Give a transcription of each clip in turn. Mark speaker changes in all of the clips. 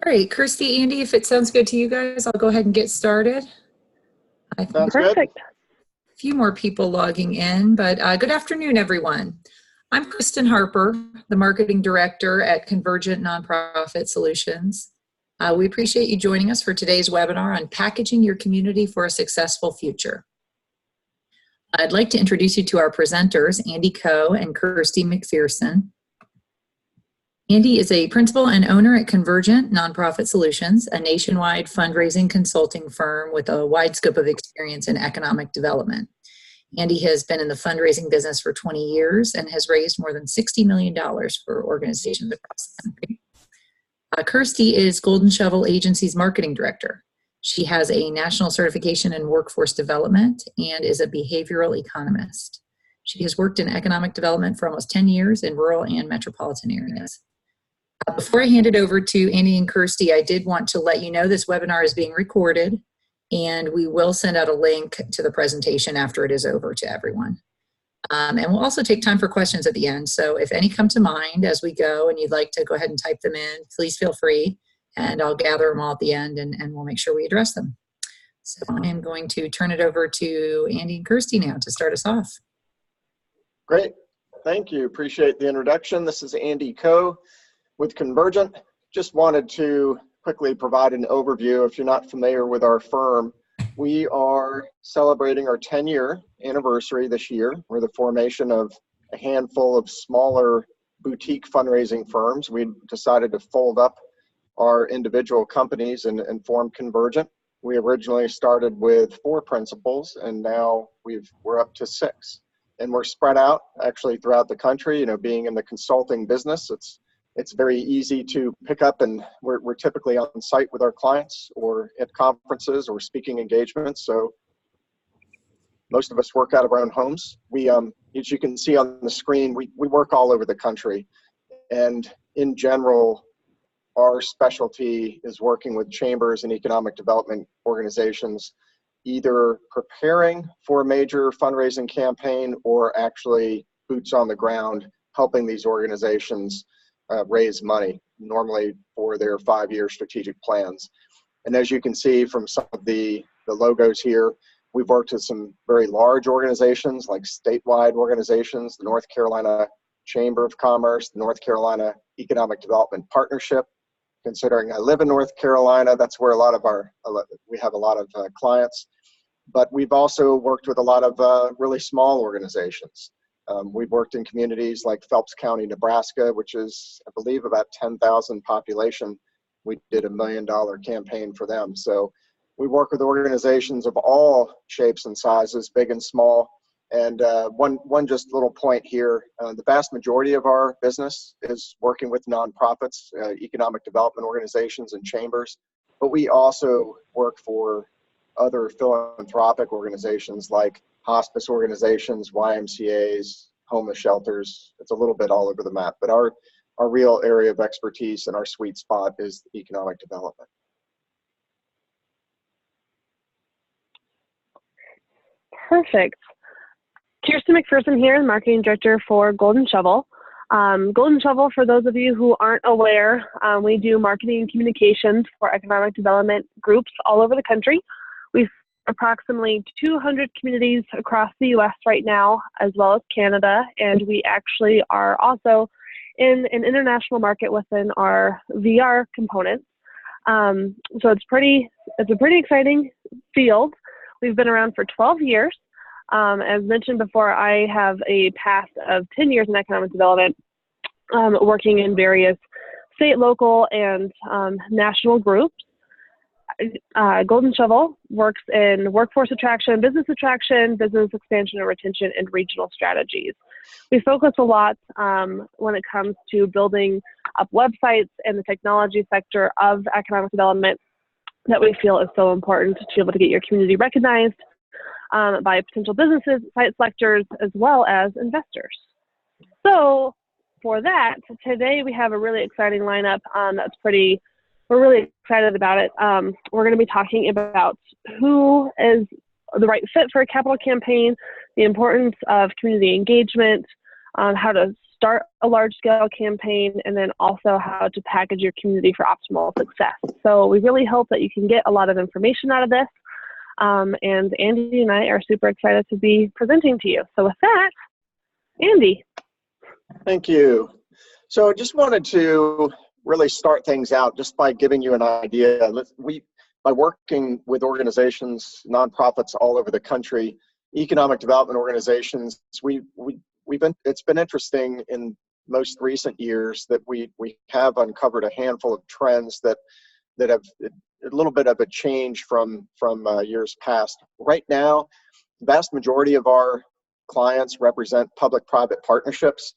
Speaker 1: All right, Kirsty, Andy, if it sounds good to you guys, I'll go ahead and get started. I think
Speaker 2: Sounds good.
Speaker 3: Perfect.
Speaker 1: a few more people logging in, but good afternoon, everyone. I'm Kristen Harper, the Marketing Director at Convergent Nonprofit Solutions. We appreciate you joining us for today's webinar on packaging your community for a successful future. I'd like to introduce you to our presenters, Andy Coe and Kirsty McPherson. Andy is a principal and owner at Convergent Nonprofit Solutions, a nationwide fundraising consulting firm with a wide scope of experience in economic development. Andy has been in the fundraising business for 20 years and has raised more than $60 million for organizations across the country. Kirsty is Golden Shovel Agency's marketing director. She has a national certification in workforce development and is a behavioral economist. She has worked in economic development for almost 10 years in rural and metropolitan areas. Before I hand it over to Andy and Kirsty, I did want to let you know this webinar is being recorded, and we will send out a link to the presentation after it is over to everyone. And we'll also take time for questions at the end. So if any come to mind as we go and you'd like to go ahead and type them in, please feel free, and I'll gather them all at the end and we'll make sure we address them. So I am going to turn it over to Andy and Kirsty now to start us off.
Speaker 2: Great. Thank you. Appreciate the introduction. This is Andy Coe with Convergent. Just wanted to quickly provide an overview. If you're not familiar with our firm, we are celebrating our 10-year anniversary this year. We're the formation of a handful of smaller boutique fundraising firms. We decided to fold up our individual companies and form Convergent. We originally started with 4 principals, and now we're up to 6. And we're spread out actually throughout the country. You know, being in the consulting business, it's very easy to pick up, and we're typically on site with our clients or at conferences or speaking engagements. So most of us work out of our own homes. We, as you can see on the screen, we work all over the country. And in general, our specialty is working with chambers and economic development organizations, either preparing for a major fundraising campaign or actually boots on the ground, helping these organizations raise money, normally for their 5-year strategic plans. And as you can see from some of the logos here, we've worked with some very large organizations like statewide organizations, the North Carolina Chamber of Commerce, the North Carolina Economic Development Partnership. Considering I live in North Carolina, that's where we have a lot of clients. But we've also worked with a lot of really small organizations. We've worked in communities like Phelps County, Nebraska, which is, I believe, about 10,000 population. We did $1 million campaign for them. So we work with organizations of all shapes and sizes, big and small. And one just little point here, the vast majority of our business is working with nonprofits, economic development organizations and chambers. But we also work for other philanthropic organizations like hospice organizations, YMCAs, homeless shelters. It's a little bit all over the map, but our real area of expertise and our sweet spot is economic development.
Speaker 3: Perfect. Kirsten McPherson here, Marketing Director for Golden Shovel. Golden Shovel, for those of you who aren't aware, we do marketing and communications for economic development groups all over the country. We approximately 200 communities across the U.S. right now, as well as Canada, and we actually are also in an international market within our VR components. So it's a pretty exciting field. We've been around for 12 years. As mentioned before, I have a past of 10 years in economic development, working in various state, local, and national groups. Golden Shovel works in workforce attraction, business expansion and retention, and regional strategies. We focus a lot when it comes to building up websites and the technology sector of economic development that we feel is so important to be able to get your community recognized by potential businesses, site selectors, as well as investors. So for that, today we have a really exciting lineup we're really excited about it. We're going to be talking about who is the right fit for a capital campaign, the importance of community engagement, how to start a large-scale campaign, and then also how to package your community for optimal success. So we really hope that you can get a lot of information out of this. And Andy and I are super excited to be presenting to you. So with that, Andy.
Speaker 2: Thank you. So I just wanted to really start things out just by giving you an idea. By working with organizations, nonprofits all over the country, economic development organizations, it's been interesting in most recent years that we have uncovered a handful of trends that have a little bit of a change from years past. Right now, the vast majority of our clients represent public-private partnerships.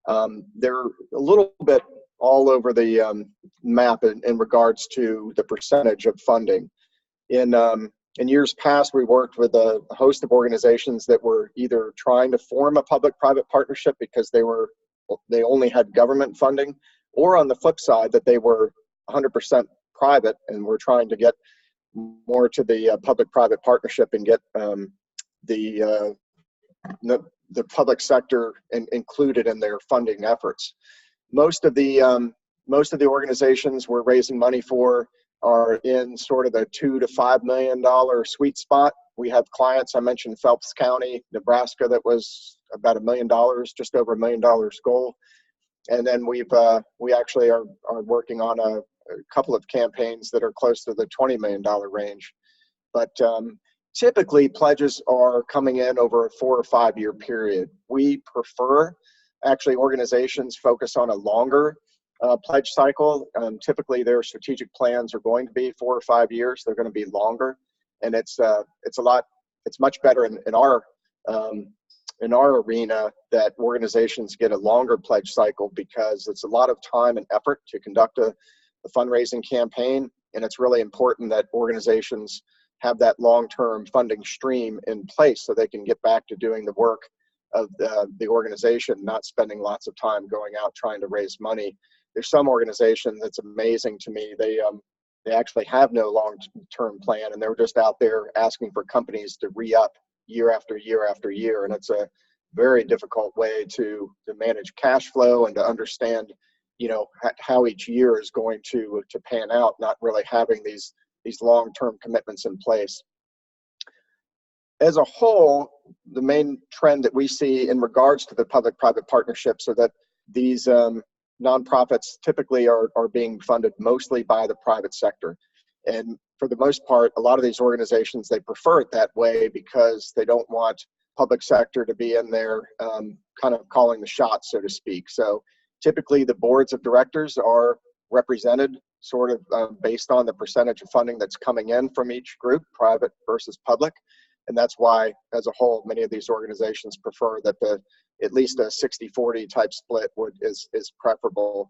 Speaker 2: They're a little bit all over the map in regards to the percentage of funding. In years past, we worked with a host of organizations that were either trying to form a public-private partnership because they only had government funding, or on the flip side, that they were 100% private and were trying to get more to the public-private partnership and get the public sector included in their funding efforts. Most of the organizations we're raising money for are in sort of the $2 to $5 million sweet spot. We have clients, I mentioned Phelps County, Nebraska, that was about $1 million, just over $1 million goal. And then we actually are working on a couple of campaigns that are close to the $20 million range. But typically, pledges are coming in over a 4 or 5 year period. We prefer, actually, organizations focus on a longer pledge cycle. Typically, their strategic plans are going to be 4 or 5 years. They're going to be longer, and it's much better in our arena that organizations get a longer pledge cycle, because it's a lot of time and effort to conduct a fundraising campaign, and it's really important that organizations have that long-term funding stream in place so they can get back to doing the work of the organization, not spending lots of time going out trying to raise money. There's some organization that's amazing to me. They actually have no long-term plan, and they're just out there asking for companies to re-up year after year after year, and it's a very difficult way to manage cash flow and to understand, how each year is going to pan out, not really having these long-term commitments in place. As a whole, the main trend that we see in regards to the public-private partnerships are that these nonprofits typically are being funded mostly by the private sector. And for the most part, a lot of these organizations, they prefer it that way because they don't want public sector to be in there kind of calling the shots, so to speak. So typically the boards of directors are represented sort of based on the percentage of funding that's coming in from each group, private versus public. And that's why, as a whole, many of these organizations prefer that at least a 60-40 type split is preferable.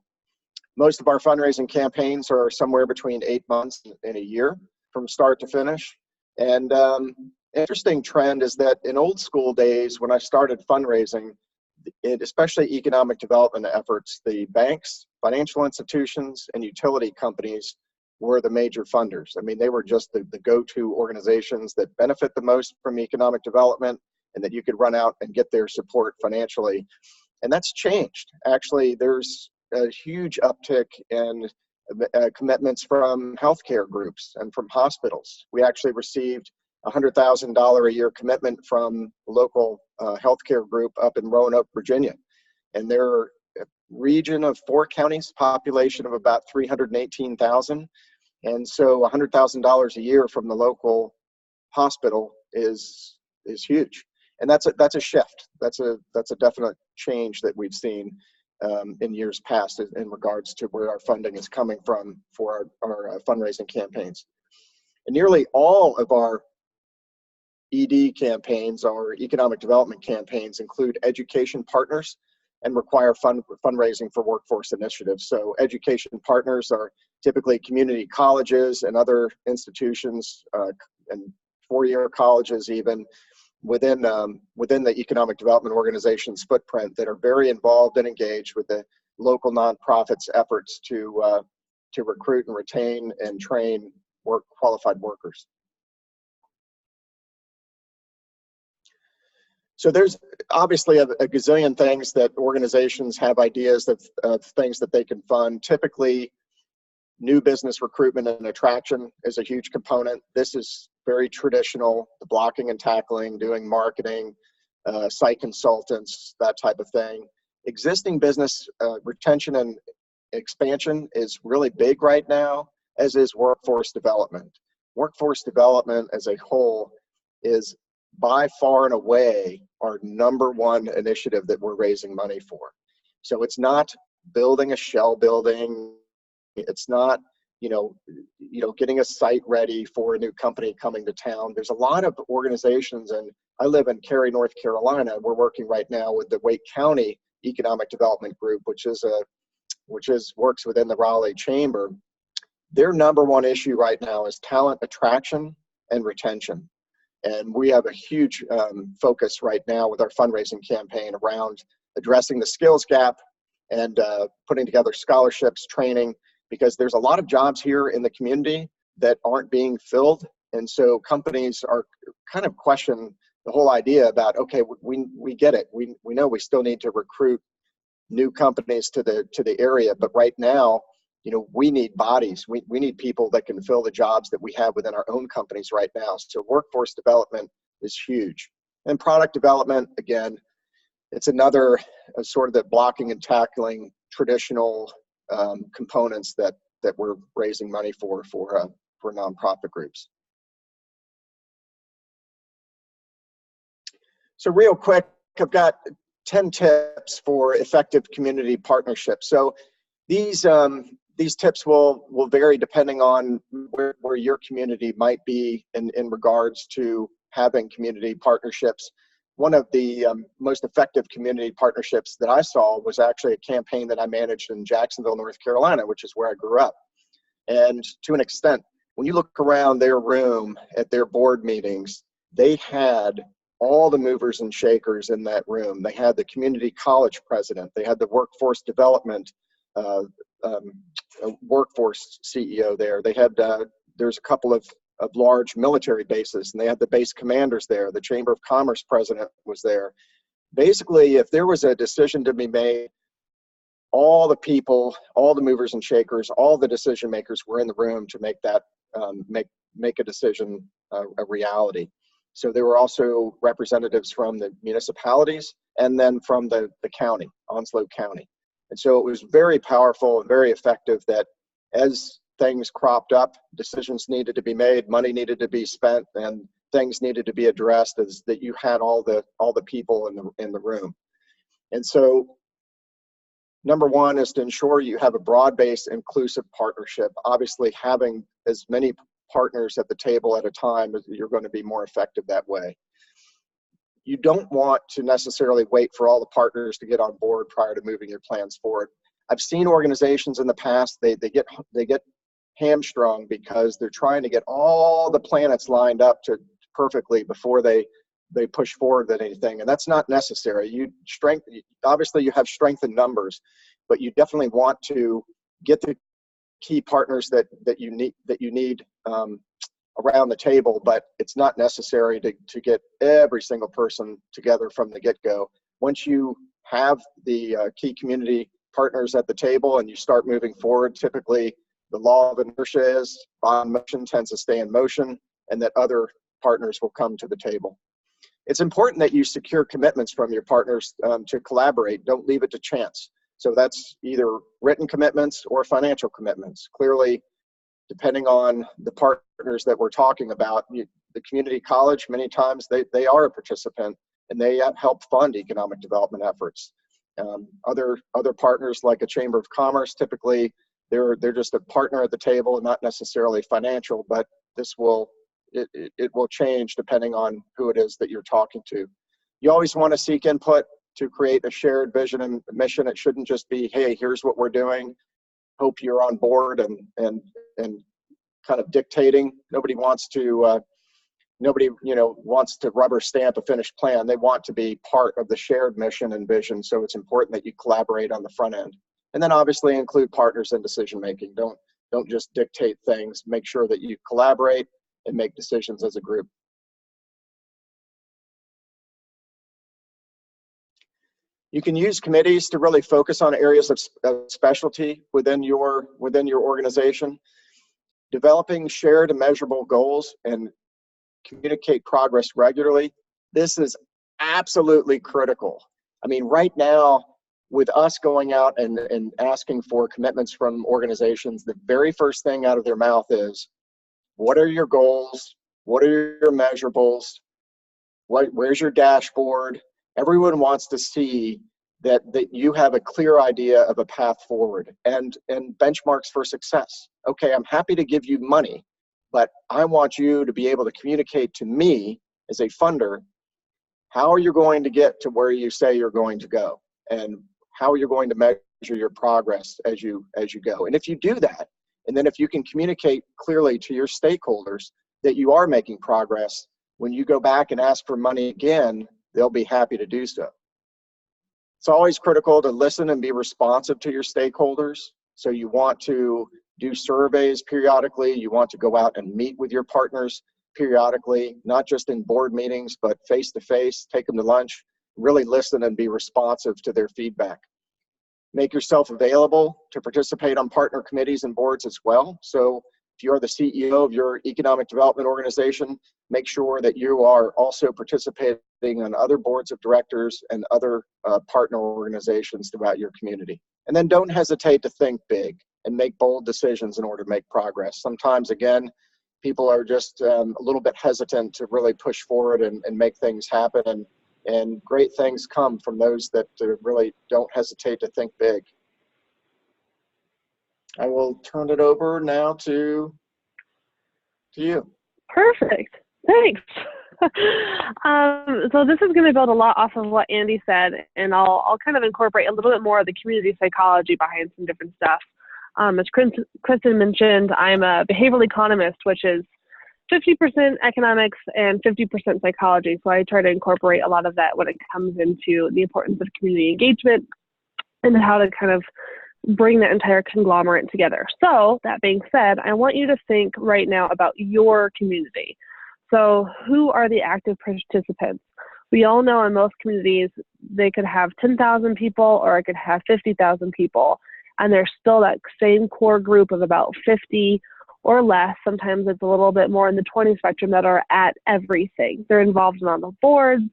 Speaker 2: Most of our fundraising campaigns are somewhere between 8 months and a year from start to finish. And interesting trend is that in old school days, when I started fundraising, especially economic development efforts, the banks, financial institutions, and utility companies were the major funders. I mean, they were just the go-to organizations that benefit the most from economic development, and that you could run out and get their support financially. And that's changed. Actually, there's a huge uptick in commitments from healthcare groups and from hospitals. We actually received a $100,000 a year commitment from a local healthcare group up in Roanoke, Virginia. And they're a region of 4 counties, population of about 318,000. And so $100,000 a year from the local hospital is huge. And that's a shift. That's a definite change that we've seen in years past in regards to where our funding is coming from for our fundraising campaigns. And nearly all of our ED campaigns, our economic development campaigns, include education partners and require fundraising for workforce initiatives. So education partners are typically community colleges and other institutions and 4-year colleges even within the economic development organization's footprint that are very involved and engaged with the local nonprofits' efforts to recruit and retain and train qualified workers. So there's obviously a gazillion things that organizations have ideas of things that they can fund. Typically, new business recruitment and attraction is a huge component. This is very traditional, the blocking and tackling, doing marketing, site consultants, that type of thing. Existing business retention and expansion is really big right now, as is workforce development. Workforce development as a whole is by far and away our #1 initiative that we're raising money for. So it's not building a shell building. It's not, getting a site ready for a new company coming to town. There's a lot of organizations, and I live in Cary, North Carolina. We're working right now with the Wake County Economic Development Group, which works within the Raleigh Chamber. Their #1 issue right now is talent attraction and retention. And we have a huge focus right now with our fundraising campaign around addressing the skills gap and putting together scholarships, training, because there's a lot of jobs here in the community that aren't being filled. And so companies are kind of questioning the whole idea about, okay, we get it. We know we still need to recruit new companies to the area, but right now, we need bodies. We need people that can fill the jobs that we have within our own companies right now. So workforce development is huge. And product development, again, it's another sort of the blocking and tackling traditional components that we're raising money for nonprofit groups. So real quick, I've got 10 tips for effective community partnerships. So these tips will vary depending on where your community might be in regards to having community partnerships. One of the most effective community partnerships that I saw was actually a campaign that I managed in Jacksonville, North Carolina, which is where I grew up. And to an extent, when you look around their room at their board meetings, they had all the movers and shakers in that room. They had the community college president. They had the workforce development workforce CEO there. They had there's a couple of large military bases, and they had the base commanders there. The Chamber of Commerce president was there. Basically, if there was a decision to be made, all the people, all the movers and shakers, all the decision makers were in the room to make that make a decision a reality. So there were also representatives from the municipalities and then from the county, Onslow County. And so it was very powerful and very effective that as things cropped up, decisions needed to be made, money needed to be spent, and things needed to be addressed, is that you had all the people in the room. And so #1 is to ensure you have a broad-based inclusive partnership. Obviously, having as many partners at the table at a time, you're going to be more effective that way. You don't want to necessarily wait for all the partners to get on board prior to moving your plans forward. I've seen organizations in the past, they get hamstrung because they're trying to get all the planets lined up to perfectly before they push forward with anything, and that's not necessary. Obviously you have strength in numbers, but you definitely want to get the key partners that you need around the table, but it's not necessary to get every single person together from the get-go. Once you have the key community partners at the table and you start moving forward, typically the law of inertia is bond motion tends to stay in motion, and that other partners will come to the table. It's important that you secure commitments from your partners to collaborate. Don't leave it to chance. So that's either written commitments or financial commitments. Clearly, depending on the partners that we're talking about, the community college, many times they are a participant and they help fund economic development efforts. Other partners like a Chamber of Commerce, typically they're just a partner at the table, not necessarily financial, but it will change depending on who it is that you're talking to. You always want to seek input to create a shared vision and mission. It shouldn't just be, hey, here's what we're doing, hope you're on board and kind of dictating. Nobody wants to rubber stamp a finished plan. They want to be part of the shared mission and vision. So it's important that you collaborate on the front end. And then obviously include partners in decision making. Don't just dictate things. Make sure that you collaborate and make decisions as a group. You can use committees to really focus on areas of specialty within your organization. Developing shared and measurable goals and communicate progress regularly. This is absolutely critical. I mean, right now, with us going out and asking for commitments from organizations, the very first thing out of their mouth is, what are your goals? What are your measurables? Where's your dashboard? Everyone wants to see that you have a clear idea of a path forward and benchmarks for success. Okay, I'm happy to give you money, but I want you to be able to communicate to me as a funder how you're going to get to where you say you're going to go, and how you're going to measure your progress as you go. And if you do that, and then if you can communicate clearly to your stakeholders that you are making progress, when you go back and ask for money again, they'll be happy to do so. It's always critical to listen and be responsive to your stakeholders. So you want to do surveys periodically. You want to go out and meet with your partners periodically, not just in board meetings, but face-to-face, take them to lunch, really listen and be responsive to their feedback. Make yourself available to participate on partner committees and boards as well. So if you're the CEO of your economic development organization, make sure that you are also participating on other boards of directors and other partner organizations throughout your community. And then don't hesitate to think big and make bold decisions in order to make progress. Sometimes, again, people are just a little bit hesitant to really push forward and make things happen. And great things come from those that really don't hesitate to think big. I will turn it over now to you.
Speaker 3: Perfect. Thanks. So this is going to build a lot off of what Andy said, and I'll kind of incorporate a little bit more of the community psychology behind some different stuff. As Kristen mentioned, I'm a behavioral economist, which is 50% economics and 50% psychology. So I try to incorporate a lot of that when it comes into the importance of community engagement and how to kind of bring that entire conglomerate together. So that being said, I want you to think right now about your community. So who are the active participants? We all know in most communities, they could have 10,000 people or it could have 50,000 people. And there's still that same core group of about 50 or less. Sometimes it's a little bit more in the 20 spectrum that are at everything. They're involved in all the boards.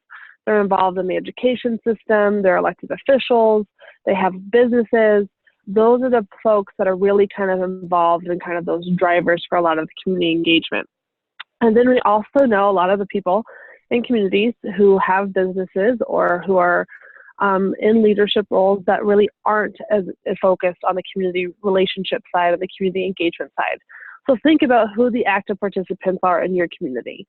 Speaker 3: They're involved in the education system. They're elected officials. They have businesses. Those are the folks that are really kind of involved in kind of those drivers for a lot of the community engagement. And then we also know a lot of the people in communities who have businesses or who are in leadership roles that really aren't as focused on the community relationship side or the community engagement side. So think about who the active participants are in your community.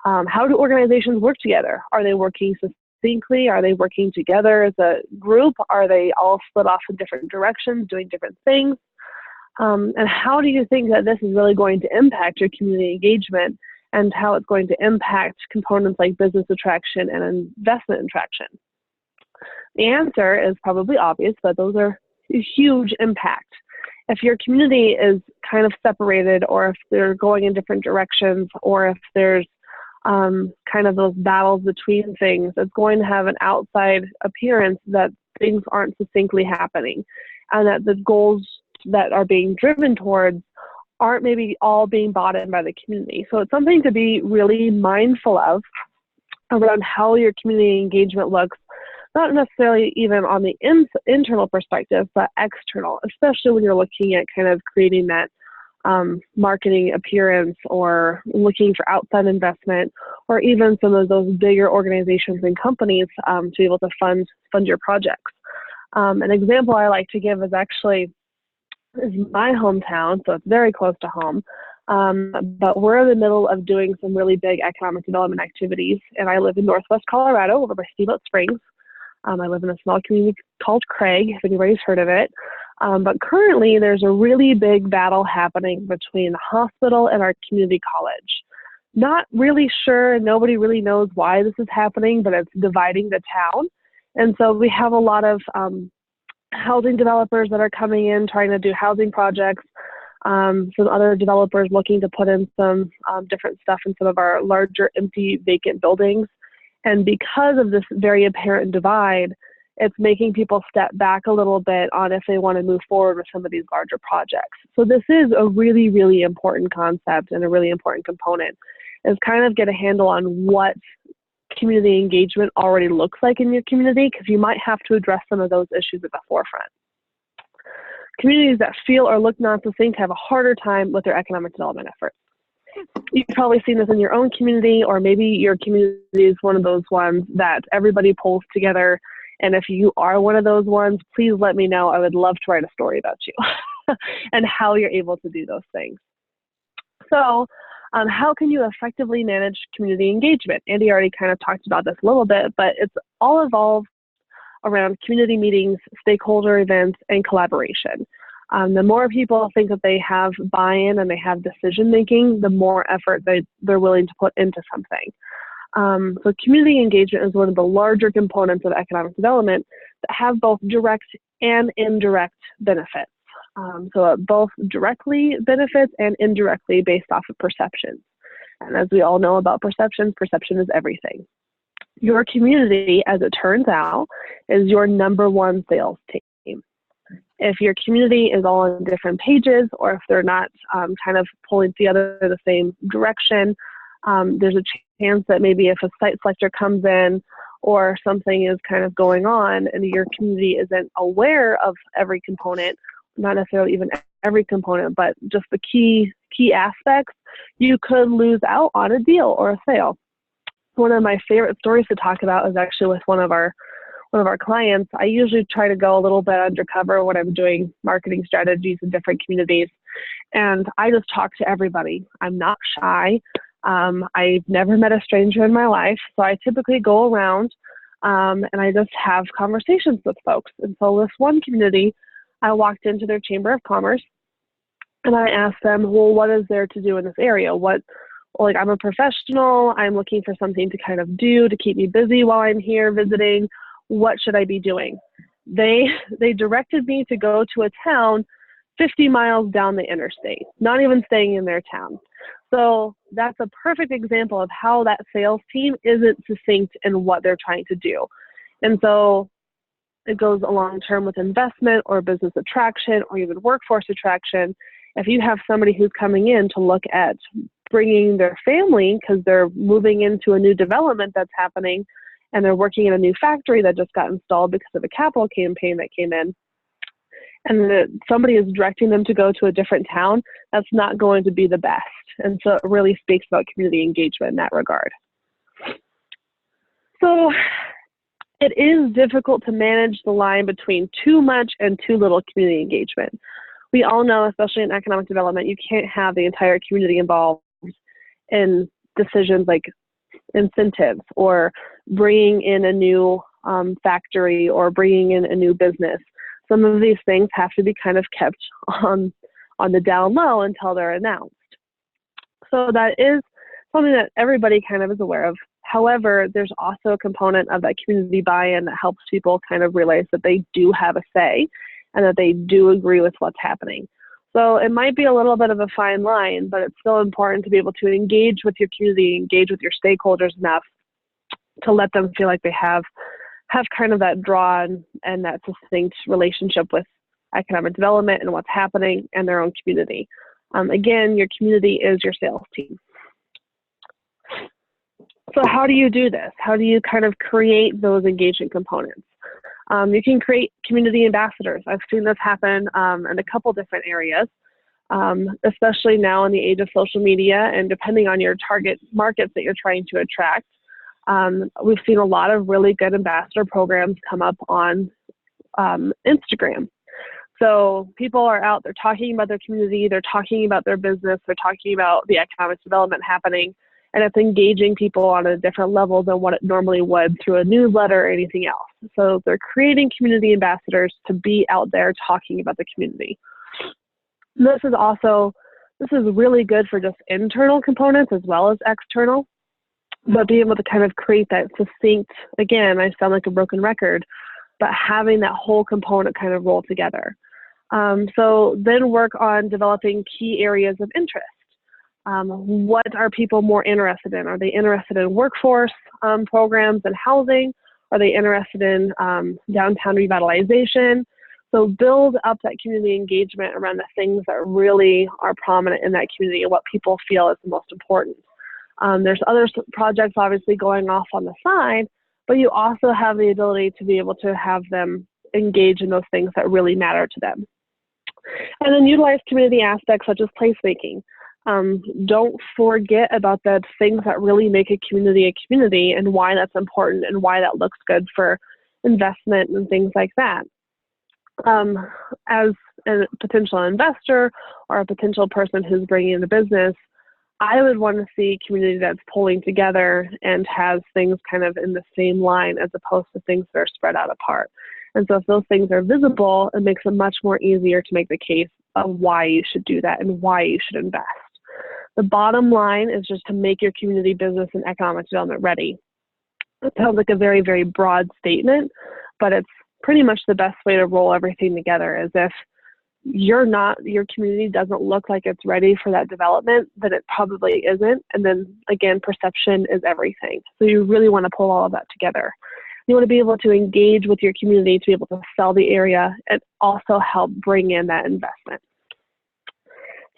Speaker 3: How do organizations work together? Are they working succinctly? Are they working together as a group? Are they all split off in different directions, doing different things? And how do you think that this is really going to impact your community engagement and how it's going to impact components like business attraction and investment attraction? The answer is probably obvious, but those are a huge impact. If your community is kind of separated, or if they're going in different directions, or if there's kind of those battles between things, it's going to have an outside appearance that things aren't succinctly happening, and that the goals that are being driven towards aren't maybe all being bought in by the community. So it's something to be really mindful of around how your community engagement looks, not necessarily even on the internal perspective, but external, especially when you're looking at kind of creating that marketing appearance or looking for outside investment, or even some of those bigger organizations and companies to be able to fund your projects. An example I like to give is actually my hometown, so it's very close to home. But we're in the middle of doing some really big economic development activities, and I live in Northwest Colorado over by Steamboat Springs. I live in a small community called Craig, if anybody's heard of it. But currently, there's a really big battle happening between the hospital and our community college. Not really sure, nobody really knows why this is happening, but it's dividing the town. And so we have a lot of housing developers that are coming in, trying to do housing projects. Some other developers looking to put in some different stuff in some of our larger empty vacant buildings. And because of this very apparent divide, It's making people step back a little bit on if they want to move forward with some of these larger projects. So this is a really, really important concept and a really important component, is kind of get a handle on what community engagement already looks like in your community, because you might have to address some of those issues at the forefront. Communities that feel or look non-succinct have a harder time with their economic development efforts. You've probably seen this in your own community, or maybe your community is one of those ones that everybody pulls together. And if you are one of those ones, please let me know. I would love to write a story about you and how you're able to do those things. So how can you effectively manage community engagement? Andy already kind of talked about this a little bit, but it's all evolved around community meetings, stakeholder events, and collaboration. The more people think that they have buy-in and they have decision-making, the more effort they're willing to put into something. So community engagement is one of the larger components of economic development that have both direct and indirect benefits. So it both directly benefits and indirectly based off of perceptions. And as we all know about perception, perception is everything. Your community, as it turns out, is your #1 sales team. If your community is all on different pages, or if they're not kind of pulling together the same direction, there's a chance that maybe if a site selector comes in or something is kind of going on and your community isn't aware of every component, not necessarily even every component, but just the key aspects, you could lose out on a deal or a sale. One of my favorite stories to talk about is actually with one of our clients. I usually try to go a little bit undercover when I'm doing marketing strategies in different communities, and I just talk to everybody. I'm not shy. I've never met a stranger in my life, so I typically go around and I just have conversations with folks. And so this one community, I walked into their Chamber of Commerce and I asked them, well, what is there to do in this area? I'm a professional, I'm looking for something to kind of do to keep me busy while I'm here visiting. What should I be doing? They directed me to go to a town 50 miles down the interstate, not even staying in their town. So that's a perfect example of how that sales team isn't succinct in what they're trying to do. And so it goes along term with investment or business attraction or even workforce attraction. If you have somebody who's coming in to look at bringing their family because they're moving into a new development that's happening and they're working in a new factory that just got installed because of a capital campaign that came in, and somebody is directing them to go to a different town, that's not going to be the best. And so it really speaks about community engagement in that regard. So it is difficult to manage the line between too much and too little community engagement. We all know, especially in economic development, you can't have the entire community involved in decisions like incentives or bringing in a new factory or bringing in a new business. Some of these things have to be kind of kept on the down low until they're announced. So that is something that everybody kind of is aware of. However, there's also a component of that community buy-in that helps people kind of realize that they do have a say and that they do agree with what's happening. So it might be a little bit of a fine line, but it's still important to be able to engage with your community, engage with your stakeholders enough to let them feel like they have kind of that drawn and that succinct relationship with economic development and what's happening in their own community. Again, your community is your sales team. So how do you do this? How do you kind of create those engagement components? You can create community ambassadors. I've seen this happen in a couple different areas, especially now in the age of social media and depending on your target markets that you're trying to attract. We've seen a lot of really good ambassador programs come up on Instagram. So people are out, they're talking about their community, they're talking about their business, they're talking about the economic development happening, and it's engaging people on a different level than what it normally would through a newsletter or anything else. So they're creating community ambassadors to be out there talking about the community. This is really good for just internal components as well as external, but being able to kind of create that succinct, again, I sound like a broken record, but having that whole component kind of roll together. So then work on developing key areas of interest. What are people more interested in? Are they interested in workforce programs and housing? Are they interested in downtown revitalization? So build up that community engagement around the things that really are prominent in that community and what people feel is the most important. There's other projects obviously going off on the side, but you also have the ability to be able to have them engage in those things that really matter to them. And then utilize community aspects such as placemaking. Don't forget about the things that really make a community and why that's important and why that looks good for investment and things like that. As a potential investor or a potential person who's bringing in a business, I would want to see a community that's pulling together and has things kind of in the same line as opposed to things that are spread out apart. And so if those things are visible, it makes it much more easier to make the case of why you should do that and why you should invest. The bottom line is just to make your community business and economic development ready. It sounds like a very, very broad statement, but it's pretty much the best way to roll everything together. Is if your community doesn't look like it's ready for that development, then it probably isn't. And then again, perception is everything. So you really want to pull all of that together. You want to be able to engage with your community to be able to sell the area and also help bring in that investment.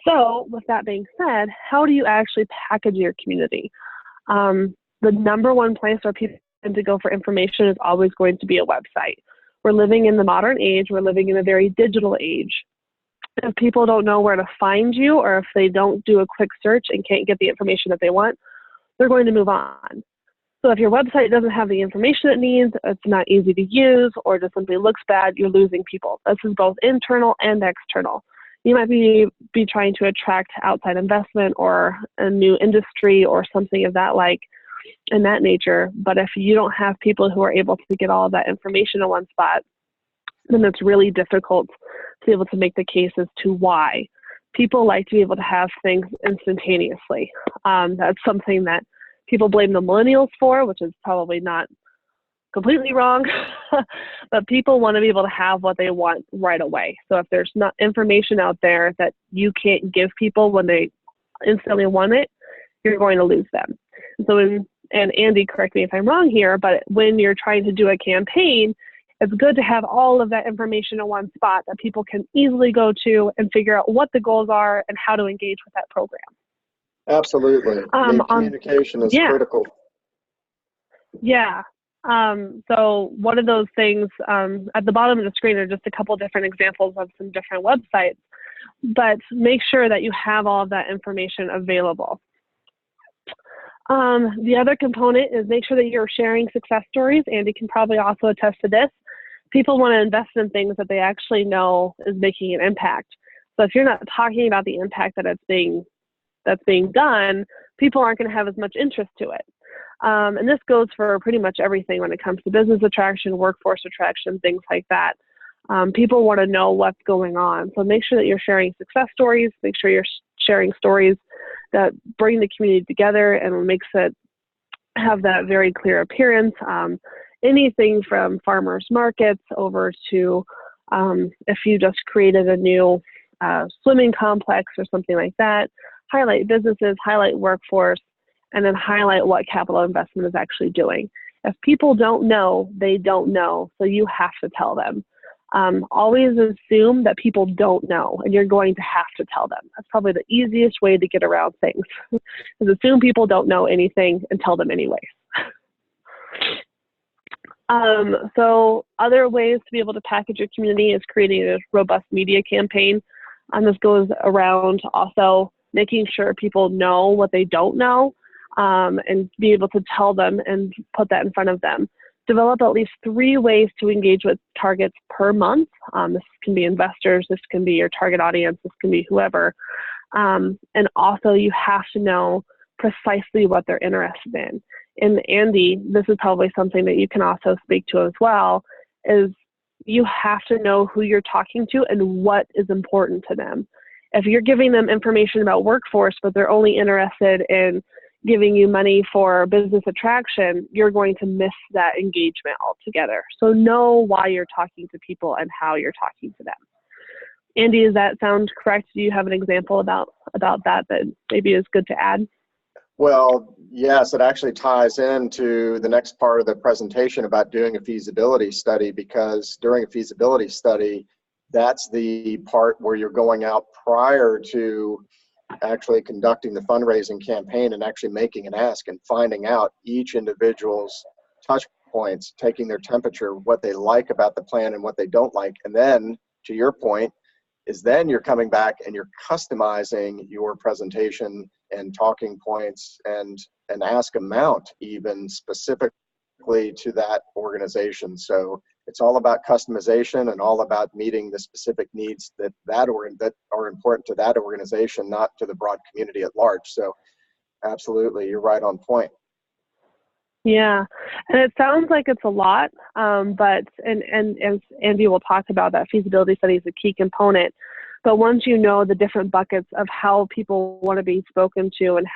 Speaker 3: So with that being said, how do you actually package your community? The number one place where people tend to go for information is always going to be a website. We're living in the modern age. We're living in a very digital age. If people don't know where to find you, or if they don't do a quick search and can't get the information that they want, they're going to move on. So if your website doesn't have the information it needs, it's not easy to use, or just simply looks bad, you're losing people. This is both internal and external. You might be trying to attract outside investment or a new industry or something of that in that nature. But if you don't have people who are able to get all of that information in one spot, then it's really difficult to be able to make the case as to why. People like to be able to have things instantaneously. That's something that people blame the millennials for, which is probably not completely wrong, but people want to be able to have what they want right away. So if there's not information out there that you can't give people when they instantly want it, you're going to lose them. So and Andy, correct me if I'm wrong here, but when you're trying to do a campaign, it's good to have all of that information in one spot that people can easily go to and figure out what the goals are and how to engage with that program.
Speaker 2: Absolutely. Communication is critical.
Speaker 3: Yeah. So one of those things at the bottom of the screen are just a couple different examples of some different websites, but make sure that you have all of that information available. The other component is make sure that you're sharing success stories. Andy can probably also attest to this. People want to invest in things that they actually know is making an impact. So if you're not talking about the impact that's being done, people aren't going to have as much interest to it. And this goes for pretty much everything when it comes to business attraction, workforce attraction, things like that. People want to know what's going on. So make sure that you're sharing success stories. Make sure you're sharing stories that bring the community together and makes it have that very clear appearance. Anything from farmers markets over to if you just created a new swimming complex or something like that, highlight businesses, highlight workforce, and then highlight what capital investment is actually doing. If people don't know, they don't know, so you have to tell them. Always assume that people don't know, and you're going to have to tell them. That's probably the easiest way to get around things, is assume people don't know anything and tell them anyways. So other ways to be able to package your community is creating a robust media campaign. This goes around also making sure people know what they don't know, and be able to tell them and put that in front of them. Develop at least 3 ways to engage with targets per month. This can be investors, this can be your target audience, this can be whoever. And also you have to know precisely what they're interested in. And Andy, this is probably something that you can also speak to as well, is you have to know who you're talking to and what is important to them. If you're giving them information about workforce, but they're only interested in giving you money for business attraction, you're going to miss that engagement altogether. So know why you're talking to people and how you're talking to them. Andy, does that sound correct? Do you have an example about that maybe is good to add?
Speaker 2: Well, yes, it actually ties into the next part of the presentation about doing a feasibility study, because during a feasibility study, that's the part where you're going out prior to actually conducting the fundraising campaign and actually making an ask and finding out each individual's touch points, taking their temperature, what they like about the plan and what they don't like. And then, to your point, is then you're coming back and you're customizing your presentation and talking points and an ask amount even specifically to that organization. So it's all about customization and all about meeting the specific needs that are important to that organization, not to the broad community at large. So absolutely, you're right on point.
Speaker 3: Yeah, and it sounds like it's a lot, but as Andy will talk about, that feasibility study is a key component. But once you know the different buckets of how people want to be spoken to and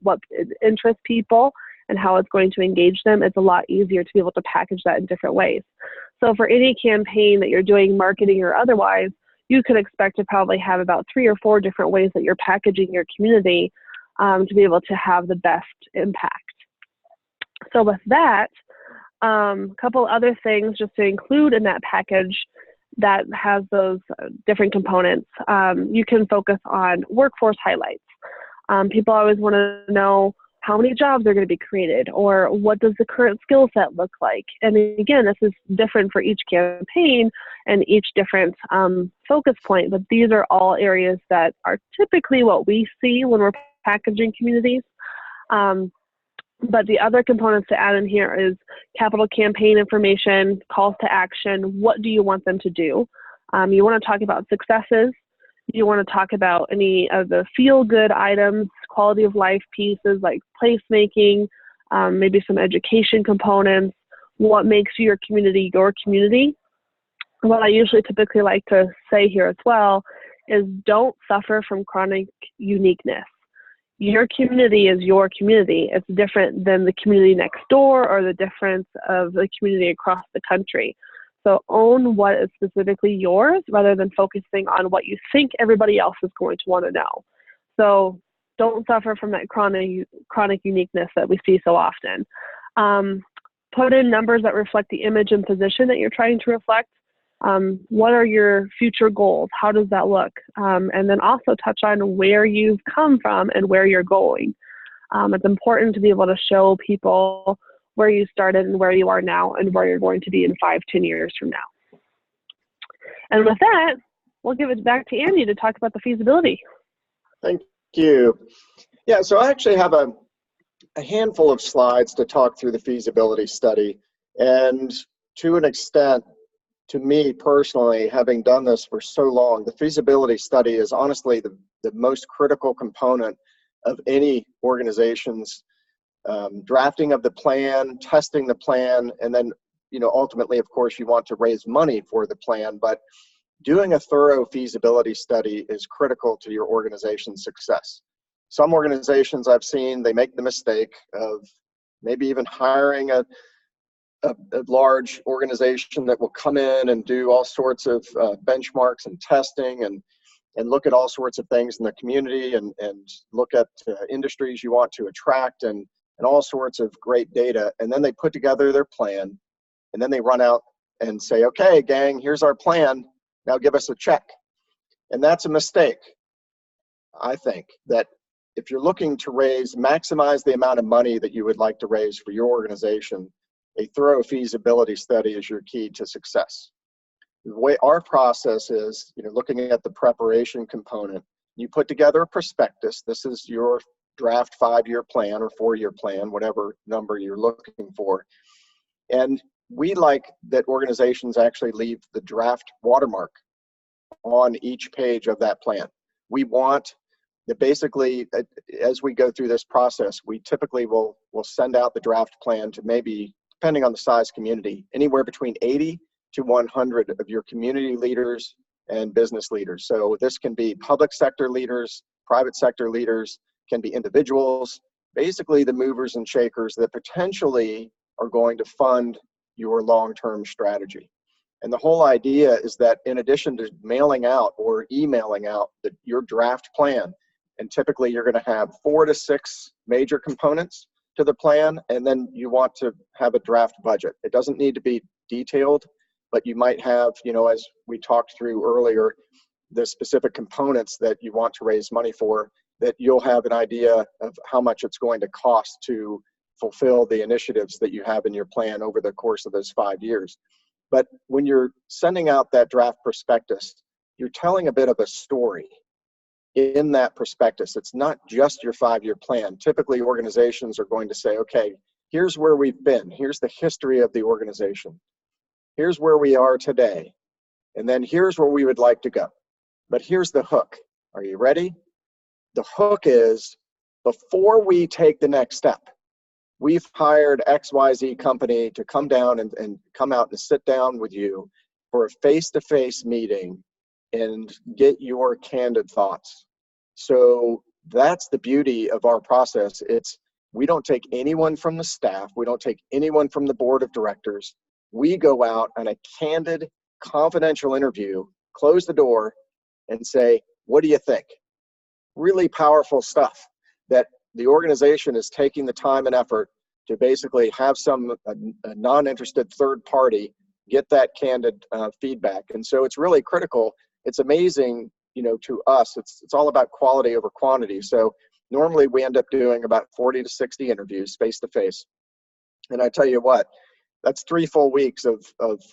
Speaker 3: what interests people and how it's going to engage them, it's a lot easier to be able to package that in different ways. So for any campaign that you're doing, marketing or otherwise, you could expect to probably have about 3 or 4 different ways that you're packaging your community to be able to have the best impact. So with that, a couple other things just to include in that package that has those different components. You can focus on workforce highlights. People always want to know how many jobs are going to be created, or what does the current skill set look like. And again, this is different for each campaign and each different focus point, but these are all areas that are typically what we see when we're packaging communities. But the other components to add in here is capital campaign information, calls to action. What do you want them to do? You want to talk about successes. You want to talk about any of the feel-good items, quality of life pieces like placemaking, maybe some education components. What makes your community your community? What I usually typically like to say here as well is don't suffer from chronic uniqueness. Your community is your community. It's different than the community next door or the difference of the community across the country. So own what is specifically yours rather than focusing on what you think everybody else is going to want to know. So don't suffer from that chronic uniqueness that we see so often. Put in numbers that reflect the image and position that you're trying to reflect. What are your future goals? How does that look? And then also touch on where you've come from and where you're going. It's important to be able to show people where you started and where you are now and where you're going to be in 5-10 years from now. And with that, we'll give it back to Andy to talk about the feasibility.
Speaker 2: Thank you. Yeah, so I actually have a handful of slides to talk through the feasibility study. And to an extent, to me personally, having done this for so long, the feasibility study is honestly the most critical component of any organization's drafting of the plan, testing the plan, and then, ultimately, of course, you want to raise money for the plan, but doing a thorough feasibility study is critical to your organization's success. Some organizations I've seen, they make the mistake of maybe even hiring a large organization that will come in and do all sorts of benchmarks and testing and look at all sorts of things in the community and look at industries you want to attract and all sorts of great data. And then they put together their plan, and then they run out and say, okay, gang, here's our plan. Now give us a check. And that's a mistake. I think that if you're looking to maximize the amount of money that you would like to raise for your organization, a thorough feasibility study is your key to success. The way our process is, looking at the preparation component, you put together a prospectus. This is your draft 5-year plan or 4-year plan, whatever number you're looking for. And we like that organizations actually leave the draft watermark on each page of that plan. We want that basically, as we go through this process, we typically will send out the draft plan to maybe, depending on the size community, anywhere between 80 to 100 of your community leaders and business leaders. So this can be public sector leaders, private sector leaders, can be individuals, basically the movers and shakers that potentially are going to fund your long-term strategy. And the whole idea is that in addition to mailing out or emailing out your draft plan, And typically you're going to have 4 to 6 major components to the plan, and then you want to have a draft budget. It doesn't need to be detailed, but you might have, as we talked through earlier, the specific components that you want to raise money for, that you'll have an idea of how much it's going to cost to fulfill the initiatives that you have in your plan over the course of those 5 years. But when you're sending out that draft prospectus, you're telling a bit of a story in that prospectus. It's not just your 5-year plan. Typically, organizations are going to say, okay, here's where we've been. Here's the history of the organization. Here's where we are today. And then here's where we would like to go. But here's the hook. Are you ready? The hook is, before we take the next step, we've hired XYZ company to come down and come out and sit down with you for a face-to-face meeting and get your candid thoughts. So that's the beauty of our process. We don't take anyone from the staff. We don't take anyone from the board of directors. We go out on a candid, confidential interview, close the door, and say, what do you think? Really powerful stuff that the organization is taking the time and effort to basically have a non-interested third party get that candid feedback. And so it's really critical. It's amazing, to us, it's all about quality over quantity. So normally we end up doing about 40 to 60 interviews face-to-face. And I tell you what, that's 3 full weeks of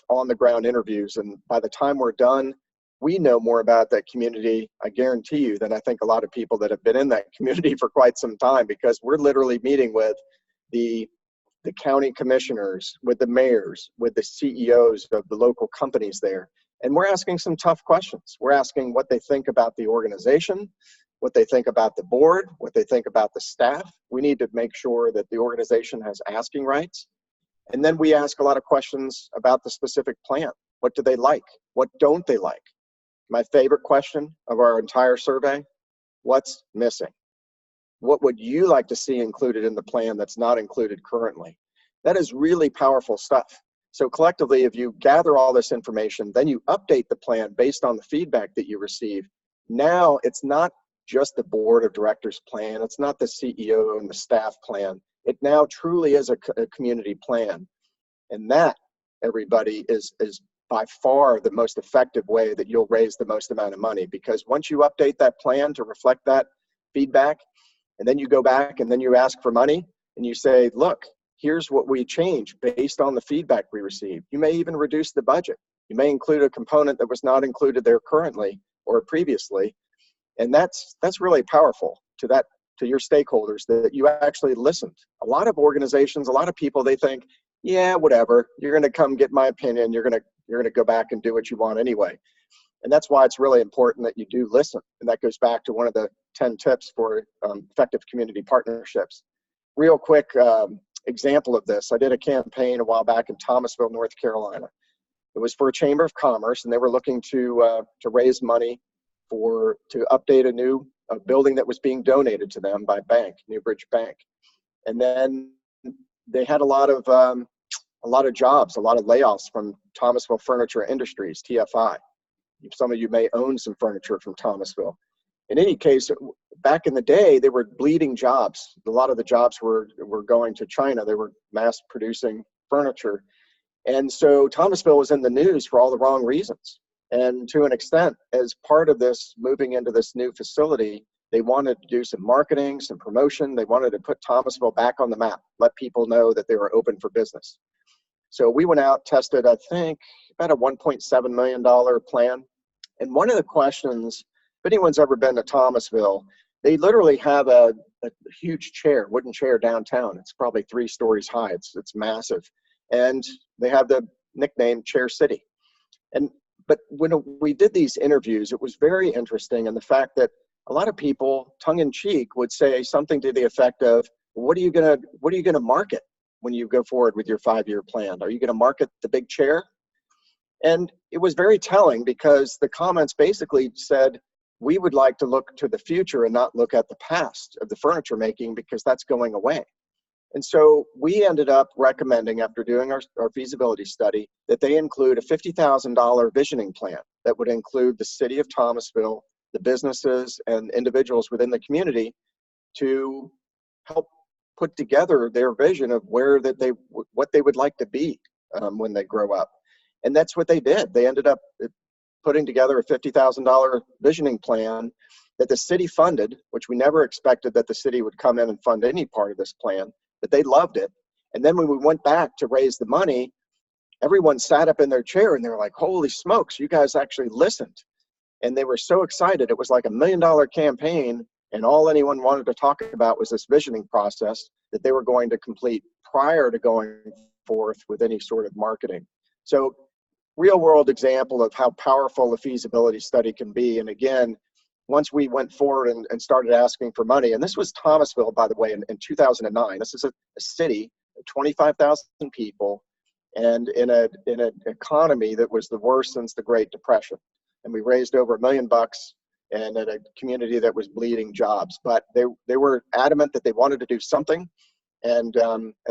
Speaker 2: on-the-ground interviews. And by the time we're done, we know more about that community, I guarantee you, than I think a lot of people that have been in that community for quite some time, because we're literally meeting with the county commissioners, with the mayors, with the CEOs of the local companies there. And we're asking some tough questions. We're asking what they think about the organization, what they think about the board, what they think about the staff. We need to make sure that the organization has asking rights. And then we ask a lot of questions about the specific plan. What do they like? What don't they like? My favorite question of our entire survey: what's missing? What would you like to see included in the plan that's not included currently? That is really powerful stuff. So collectively, if you gather all this information, then you update the plan based on the feedback that you receive. Now it's not just the board of directors plan. It's not the CEO and the staff plan. It now truly is a community plan. And that, everybody, is by far the most effective way that you'll raise the most amount of money, because once you update that plan to reflect that feedback, and then you go back and then you ask for money and you say, look, here's what we changed based on the feedback we received. You may even reduce the budget. You may include a component that was not included there currently or previously. And that's really powerful to your stakeholders, that you actually listened. A lot of organizations, a lot of people, they think, yeah, whatever, you're going to come get my opinion. You're going to go back and do what you want anyway. And that's why it's really important that you do listen. And that goes back to one of the 10 tips for effective community partnerships. Real quick example of this: I did a campaign a while back in Thomasville, North Carolina. It was for a chamber of commerce, and they were looking to raise money to update a building that was being donated to them by Newbridge Bank. And then they had a lot of jobs, a lot of layoffs from Thomasville Furniture Industries, TFI. Some of you may own some furniture from Thomasville. In any case, back in the day, they were bleeding jobs. A lot of the jobs were going to China. They were mass producing furniture. And so Thomasville was in the news for all the wrong reasons. And to an extent, as part of this moving into this new facility, they wanted to do some marketing, some promotion. They wanted to put Thomasville back on the map, let people know that they were open for business. So we went out, tested, I think, about a $1.7 million plan. And one of the questions, if anyone's ever been to Thomasville, they literally have a huge wooden chair downtown. It's probably 3 stories high. It's massive. And they have the nickname Chair City. But when we did these interviews, it was very interesting. And the fact that a lot of people, tongue in cheek, would say something to the effect of, what are you gonna market when you go forward with your 5-year plan? Are you gonna market the big chair? And it was very telling, because the comments basically said, we would like to look to the future and not look at the past of the furniture making, because that's going away. And so we ended up recommending, after doing our feasibility study, that they include a $50,000 visioning plan that would include the city of Thomasville, the businesses and individuals within the community to help put together their vision of what they would like to be when they grow up. And that's what they did. They ended up putting together a $50,000 visioning plan that the city funded, which we never expected that the city would come in and fund any part of this plan, but they loved it. And then when we went back to raise the money, everyone sat up in their chair and they were like, holy smokes, you guys actually listened. And they were so excited. It was like $1 million campaign, and all anyone wanted to talk about was this visioning process that they were going to complete prior to going forth with any sort of marketing. So real world example of how powerful a feasibility study can be. And again, once we went forward and started asking for money, and this was Thomasville, by the way, in 2009. This is a city of 25,000 people, and in an economy that was the worst since the Great Depression. And we raised over $1 million, and in a community that was bleeding jobs. But they were adamant that they wanted to do something, and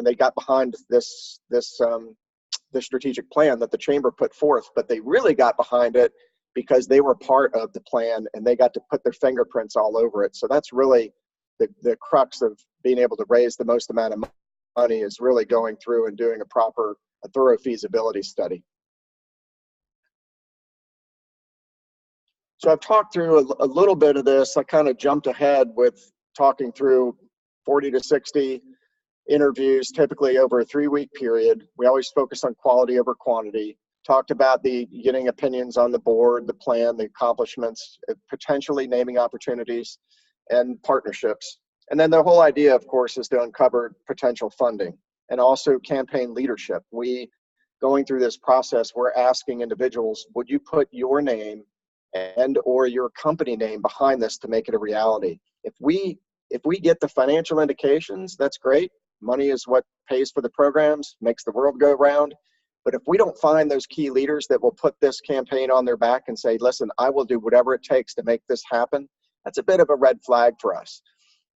Speaker 2: they got behind this strategic plan that the chamber put forth. But they really got behind it because they were part of the plan and they got to put their fingerprints all over it. So that's really the crux of being able to raise the most amount of money, is really going through and doing a thorough feasibility study. So I've talked through a little bit of this. I kind of jumped ahead with talking through 40 to 60 interviews, typically over a 3-week period. We always focus on quality over quantity. Talked about getting opinions on the board, the plan, the accomplishments, potentially naming opportunities and partnerships. And then the whole idea, of course, is to uncover potential funding and also campaign leadership. Going through this process, we're asking individuals, would you put your name and or your company name behind this to make it a reality? If we get the financial indications, that's great. Money is what pays for the programs, makes the world go round. But if we don't find those key leaders that will put this campaign on their back and say, listen, I will do whatever it takes to make this happen, that's a bit of a red flag for us.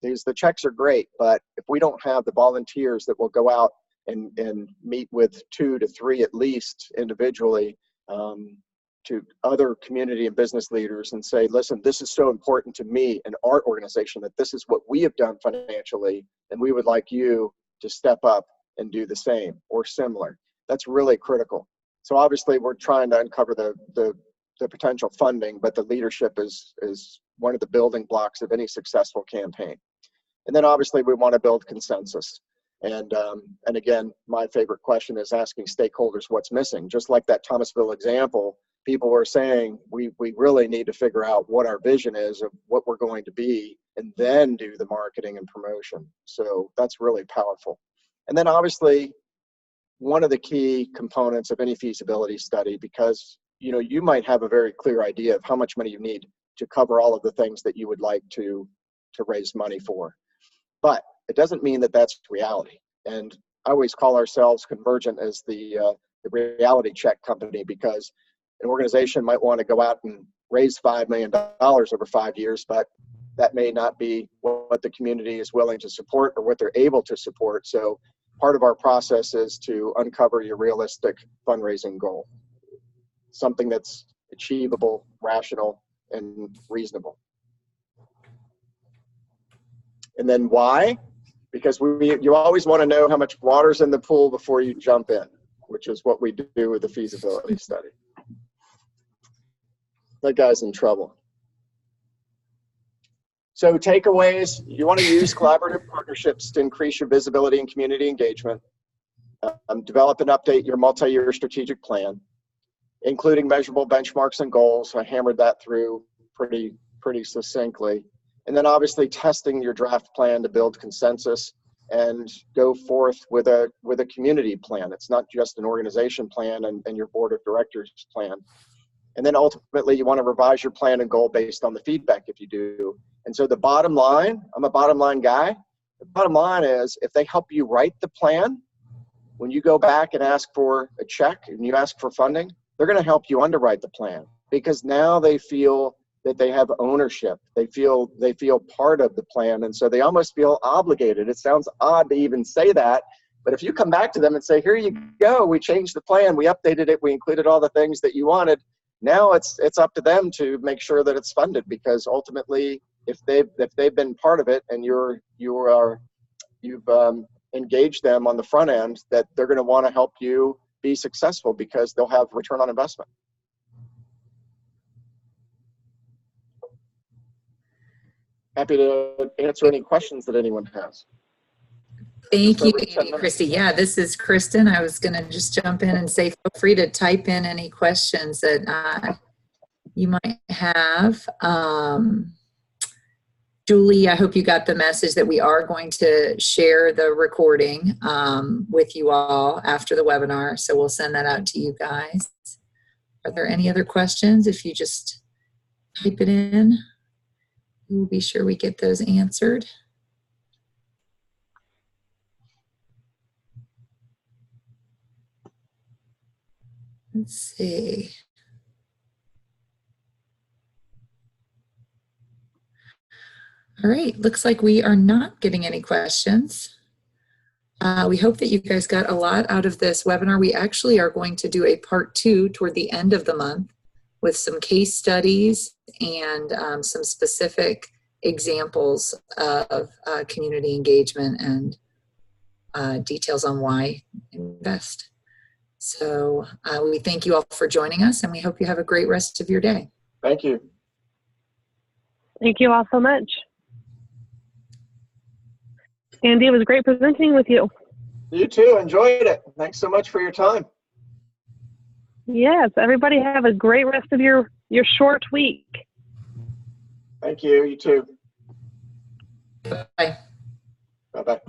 Speaker 2: The checks are great, but if we don't have the volunteers that will go out and meet with 2 to 3 at least individually to other community and business leaders and say, listen, this is so important to me and our organization that this is what we have done financially, and we would like you to step up and do the same or similar. That's really critical. So obviously we're trying to uncover the potential funding, but the leadership is one of the building blocks of any successful campaign. And then obviously we want to build consensus. And again, my favorite question is asking stakeholders what's missing. Just like that Thomasville example, people were saying we really need to figure out what our vision is of what we're going to be, and then do the marketing and promotion. So that's really powerful. And then obviously, one of the key components of any feasibility study, because you might have a very clear idea of how much money you need to cover all of the things that you would like to raise money for, but it doesn't mean that that's reality. And I always call ourselves Convergent as the reality check company, because an organization might want to go out and raise $5 million over 5 years, but that may not be what the community is willing to support or what they're able to support. So part of our process is to uncover your realistic fundraising goal, something that's achievable, rational, and reasonable. And then why? Because you always want to know how much water's in the pool before you jump in, which is what we do with the feasibility study. That guy's in trouble. So takeaways, you want to use collaborative partnerships to increase your visibility and community engagement. Develop and update your multi-year strategic plan, including measurable benchmarks and goals. I hammered that through pretty succinctly. And then obviously testing your draft plan to build consensus and go forth with a community plan. It's not just an organization plan and your board of directors plan. And then ultimately you want to revise your plan and goal based on the feedback if you do. And so the bottom line, I'm a bottom line guy. The bottom line is if they help you write the plan, when you go back and ask for a check and you ask for funding, they're going to help you underwrite the plan, because now they feel that they have ownership. They feel part of the plan. And so they almost feel obligated. It sounds odd to even say that, but if you come back to them and say, here you go, we changed the plan, we updated it, we included all the things that you wanted, Now it's up to them to make sure that it's funded, because ultimately, if they've been part of it and you've engaged them on the front end, that they're going to want to help you be successful because they'll have return on investment. Happy to answer any questions that anyone has.
Speaker 1: Thank you, Andy, Christy. Yeah, this is Kristen. I was going to just jump in and say, feel free to type in any questions that you might have. Julie, I hope you got the message that we are going to share the recording with you all after the webinar. So we'll send that out to you guys. Are there any other questions? If you just type it in, we'll be sure we get those answered. Let's see. All right, looks like we are not getting any questions. We hope that you guys got a lot out of this webinar. We actually are going to do a part 2 toward the end of the month with some case studies and some specific examples of community engagement and details on why invest. So we thank you all for joining us, and we hope you have a great rest of your day.
Speaker 2: Thank you.
Speaker 3: Thank you all so much. Andy, it was great presenting with you.
Speaker 2: You too. Enjoyed it. Thanks so much for your time.
Speaker 3: Yes, everybody have a great rest of your short week.
Speaker 2: Thank you. You too.
Speaker 1: Bye.
Speaker 2: Bye-bye.